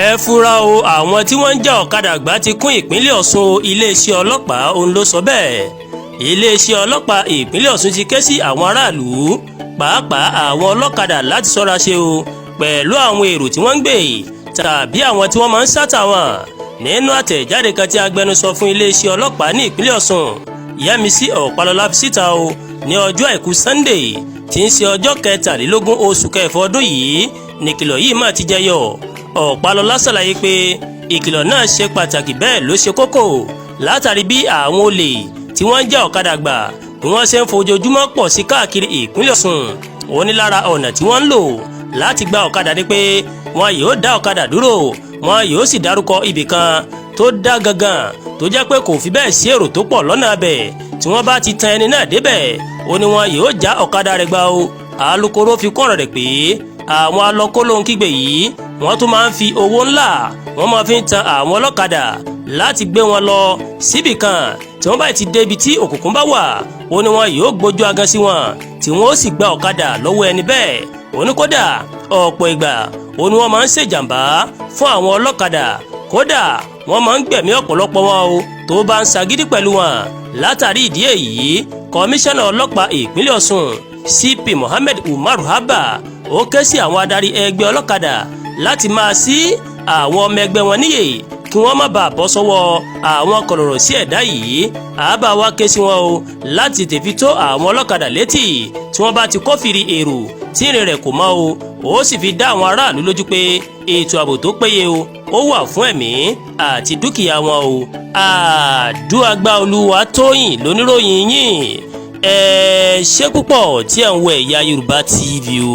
ẹ fura o, àwọn tí wọ́n ń já ọ̀kadà gbà ti kún ìpínlẹ̀ Ọ̀ṣun. Iléeṣẹ́ ọlọ́pàá òun ló sọ bẹ́ẹ̀. Iléeṣẹ́ ọlọ́pàá ìpínlẹ̀ Ọ̀ṣun ti ké sí àwọn aráàlú pàápàá àwọn ọlọ́kadà láti ṣọ́ra ṣe o pẹ̀lú àwọn èrò tí wọ́n ń gbé tàbí àwọn tí wọ́n máa ń sátàwọn. Nínú àtẹ̀jáde kan tí agbẹnusọ fún iléeṣẹ́ ọlọ́pàá ní ìpínlẹ̀ Ọ̀ṣun Yẹ́misí Ọ̀pálọ́lá fi síta o ní ọjọ́ àìkú Sunday tí ń ṣe ọjọ́ 23 oṣù kẹfà ọdún yìí nìkìlọ̀ yìí máa ti jẹyọ. Ọ̀pálọ́lá ṣàlàyé pé ìkìlọ̀ náà ṣe pàtàkì bẹ́ẹ̀ ló ṣe kókó látàrí bí àwọn olè tí wọ́n ń já ọ̀kadà gbà bí wọ́n ṣe ń fojoojúmọ́ pọ̀ sí káàkiri ìpínlẹ̀ Ọ̀ṣun. Ó ní lára ọ̀nà tí wọ́n ń lò láti gba ọ̀kadà ni pé wọn yóò dá ọ̀kadà dúró wọn yóò sì dárúkọ ibìkan tó dá gangan tó jẹ́ pé kò fi bẹ́ẹ̀ sí èrò tó pọ̀ lọ́nà abẹ̀ tí wọ́n bá ti tan ẹni náà débẹ̀ ó ní wọn yóò já ọ̀kadà rẹ̀ gbà o. Alukoro fi kún ọ̀rọ̀ rẹ̀ pé àwọn alọ́kólóhùn kígbe yìí wọ́n tún máa ń fi owó ńlá wọ́n máa fi ń tan àwọn ọlọ́kadà láti gbé wọn lọ síbìkan tí wọ́n bá ti débi tí òkùnkùn bá wà ó ní wọn yóò gbójú agan sí wọn tí wọn ó sì gba ọ̀kadà lọ́wọ́ ẹni bẹ́ẹ̀. Ó ní kódà ọ̀pọ̀ ìgbà ó ní wọ́n máa ń ṣèjàmbá fún àwọn ọlọ́kadà kódà wọ́n máa ń gbẹ̀mí ọ̀pọ̀lọpọ̀ wọn o tó bá ń ṣagídí pẹ̀lú wọn. Látàrí ìdí èyí kọmíṣánná ọlọ́pàá ìpínlẹ̀ Ọ̀ṣun CP Mohammed Umaru Abba ó ké sí àwọn adarí ẹgbẹ́ ọlọ́kadà láti máa ṣí àwọn ọmọ ẹgbẹ́ wọn níyè kí wọ́n má bàa bọ́ sọ́wọ́ àwọn kọ̀lọ̀rọ̀ sí ẹ̀dá yìí. Abba wá ké sí wọn o láti tètè tó àwọn ọlọ́kadà létí tí wọ́n bá ti kófìrí èrò tí ìrìn rẹ̀ kò mọ́ o. Ó sì fi dá àwọn aráàlú lójú pé ètò ààbò tó péye o ó wà fún ẹ̀mí àti dúkìá wọn o. Àdúràgbà Olúwatóyìn lóníròyìn yín ẹ ṣé púpọ̀ tí ẹ̀ ń wo Ẹ̀yà Yorùbá TV o.